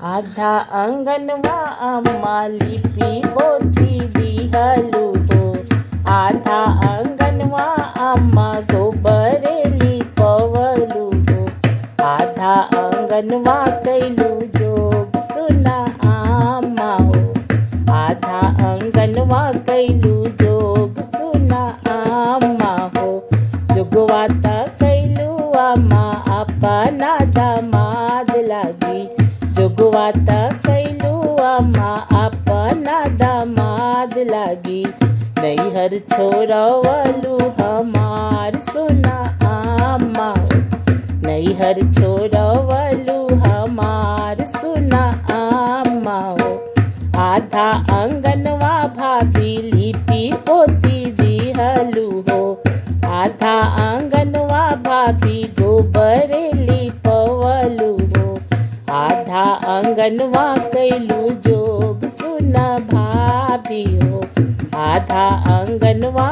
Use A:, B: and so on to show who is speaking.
A: आधा अंगनवा अम्मा लिपि पोती दिहलु हो। आधा अंगनवा अम्मा गोबर लिपवलु हो। आधा अंगनवा कैलू जोग सुना अम्मा हो। आधा अंगनवा कैलू जोग सुना अम्मा हो। जोगवा त कैलू अम्मा अपना दामाद लागी। जोगवा त कैलू अम्मा अपना दामाद लागी। नैहर छोड़वलू हमार सुना अम्मा हो। नैहर छोड़वलू हमार सुना अम्मा हो। आधा अंगनवा भाभी लिपि पोती दिहलु हो। आधा अंगनवा भाभी गोबर लिपवलु हो। आधा अंगनवा कैलू जोग सुना भाभी हो। आधा अंगनवा